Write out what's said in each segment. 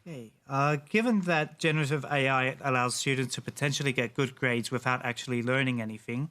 Okay. Given that generative AI allows students to potentially get good grades without actually learning anything,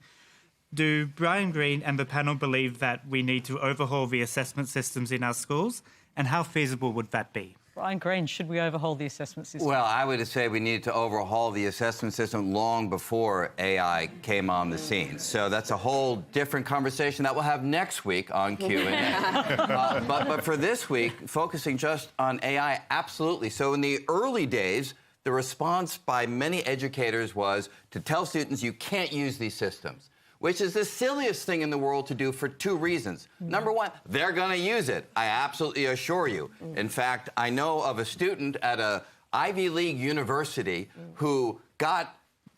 do Brian Greene and the panel believe that we need to overhaul the assessment systems in our schools? And how feasible would that be? Brian Greene, should we overhaul the assessment system? Well, I would say we needed to overhaul the assessment system long before AI came on the scene. So that's a whole different conversation that we'll have next week on Q&A. But for this week, focusing just on AI, absolutely. So in the early days, the response by many educators was to tell students you can't use these systems, which is the silliest thing in the world to do for two reasons. Number one, they're going to use it, I absolutely assure you. In fact, I know of a student at a Ivy League university who got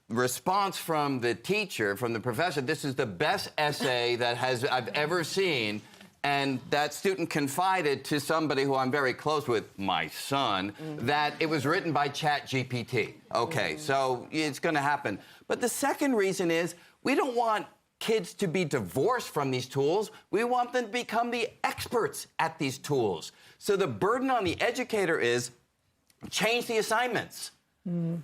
response from the teacher, from the professor, this is the best essay that I've ever seen. And that student confided to somebody who I'm very close with, my son, that it was written by ChatGPT. Okay, so it's going to happen. But the second reason is we don't want kids to be divorced from these tools. We want them to become the experts at these tools. So the burden on the educator is change the assignments.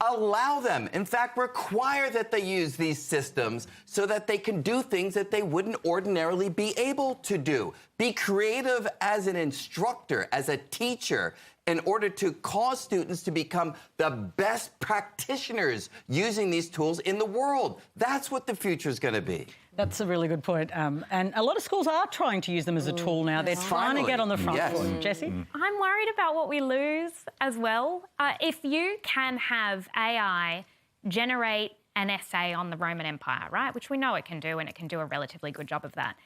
Allow them, in fact, require that they use these systems so that they can do things that they wouldn't ordinarily be able to do. Be creative as an instructor, as a teacher, in order to cause students to become the best practitioners using these tools in the world. That's what the future is going to be. That's a really good point. And a lot of schools are trying to use them as a tool now. They're trying to get on the front foot. Jessie? I'm worried about what we lose as well. If you can have AI generate an essay on the Roman Empire, right, which we know it can do, and it can do a relatively good job of that,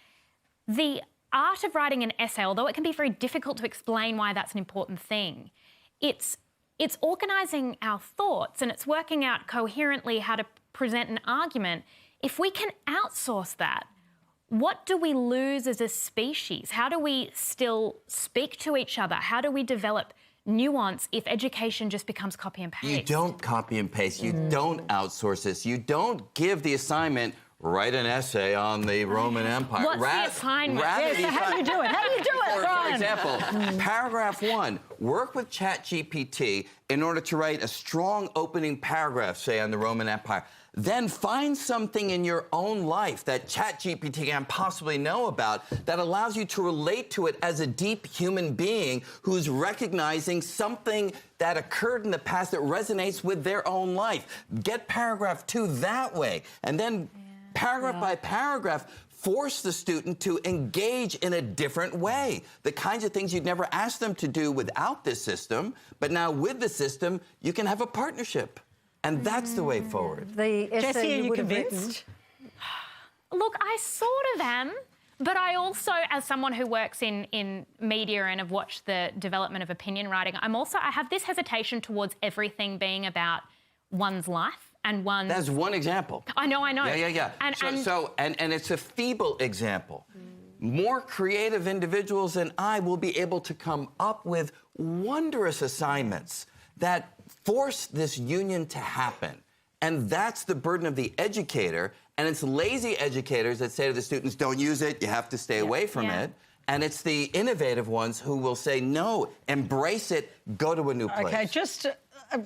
the art of writing an essay, although it can be very difficult to explain why that's an important thing, it's organising our thoughts and it's working out coherently how to present an argument. If we can outsource that, what do we lose as a species? How do we still speak to each other? How do we develop nuance if education just becomes copy and paste? You don't copy and paste. You don't outsource this. You don't give the assignment, write an essay on the Roman Empire. What's the assignment? So how do you do it? How do you do it, For example, paragraph 1, work with ChatGPT in order to write a strong opening paragraph, say, on the Roman Empire. Then find something in your own life that ChatGPT can possibly know about that allows you to relate to it as a deep human being who's recognizing something that occurred in the past that resonates with their own life. Get paragraph 2 that way. And then paragraph by paragraph, force the student to engage in a different way. The kinds of things you'd never ask them to do without this system, but now with the system, you can have a partnership. And that's the way forward. Jessie, are you convinced? Look, I sort of am, but I also, as someone who works in media and have watched the development of opinion writing, I have this hesitation towards everything being about one's life and one's... That's one example. I know. Yeah. And it's a feeble example. More creative individuals than I will be able to come up with wondrous assignments that force this union to happen. And that's the burden of the educator. And it's lazy educators that say to the students, don't use it, you have to stay away from it. And it's the innovative ones who will say, no, embrace it, go to a new place. Okay, just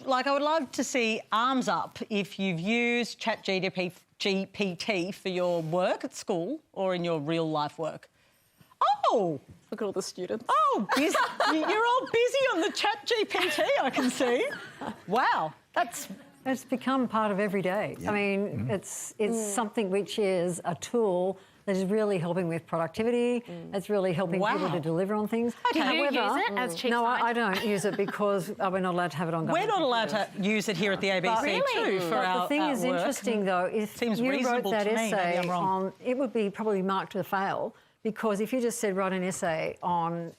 like I would love to see arms up if you've used ChatGPT for your work at school or in your real life work. Oh! Look at all the students. Oh, you're all busy on the ChatGPT, I can see. Wow, It's become part of every day. I mean, it's something which is a tool that is really helping with productivity. It's really helping people to deliver on things. Do you use it as Chief Scientist? No, I don't use it because we're not allowed to have it on government. We're not allowed to use it here at the ABC too for our the thing is interesting, though, if you wrote that essay on, it would be probably marked to fail. Because if you just said write an essay on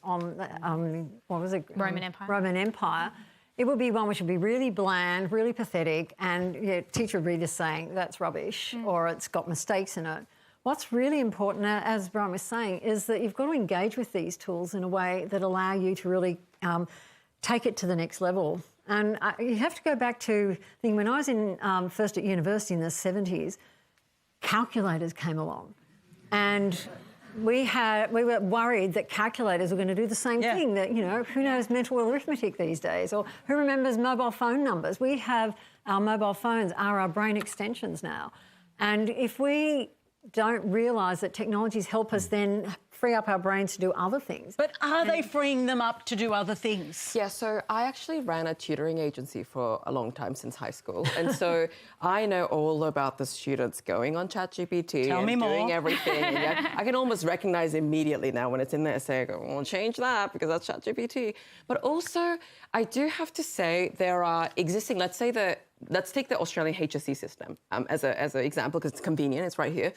what was it? Roman Empire. Roman Empire, it would be one which would be really bland, really pathetic, and teacher would read this saying, that's rubbish, or it's got mistakes in it. What's really important, as Brian was saying, is that you've got to engage with these tools in a way that allow you to really take it to the next level. And you have to go back to, when I was in first at university in the 70s, calculators came along. And we were worried that calculators were going to do the same thing, that, you know, who knows mental arithmetic these days, or who remembers mobile phone numbers. We have our mobile phones are our brain extensions now. And if we don't realise that technologies help us then free up our brains to do other things. But are they freeing them up to do other things? Yeah, so I actually ran a tutoring agency for a long time, since high school. And so I know all about the students going on ChatGPT and doing everything. And yet I can almost recognise immediately now when it's in the essay, I go, well, change that because that's ChatGPT. But also, I do have to say there are existing, let's take the Australian HSC system as an example, because it's convenient, it's right here.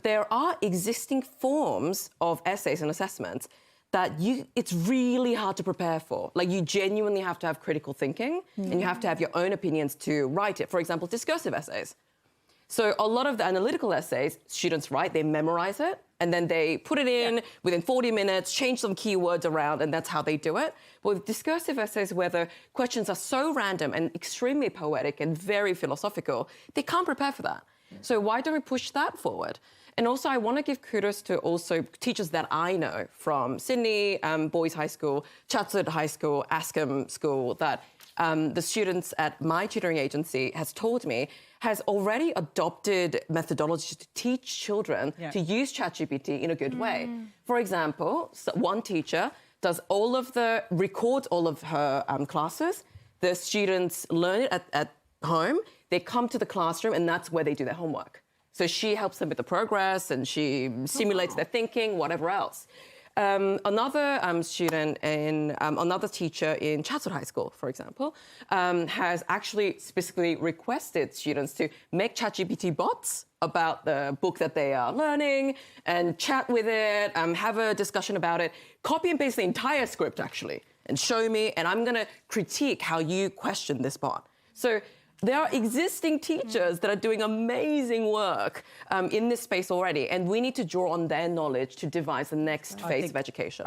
There are existing forms of essays and assessments that it's really hard to prepare for. Like, you genuinely have to have critical thinking and you have to have your own opinions to write it. For example, discursive essays. So a lot of the analytical essays, students write, they memorize it, and then they put it in within 40 minutes, change some keywords around, and that's how they do it. But with discursive essays, where the questions are so random and extremely poetic and very philosophical, they can't prepare for that. So why don't we push that forward? And also, I want to give kudos to also teachers that I know from Sydney Boys High School, Chatswood High School, Askham School, that the students at my tutoring agency has told me has already adopted methodologies to teach children to use ChatGPT in a good way. For example, one teacher records all of her classes. The students learn it at home. They come to the classroom, and that's where they do their homework. So she helps them with the progress, and she stimulates their thinking, whatever else. Another teacher in Chatswood High School, for example, has actually specifically requested students to make ChatGPT bots about the book that they are learning and chat with it, have a discussion about it, copy and paste the entire script, actually, and show me, and I'm going to critique how you question this bot. So there are existing teachers that are doing amazing work in this space already, and we need to draw on their knowledge to devise the next phase of education.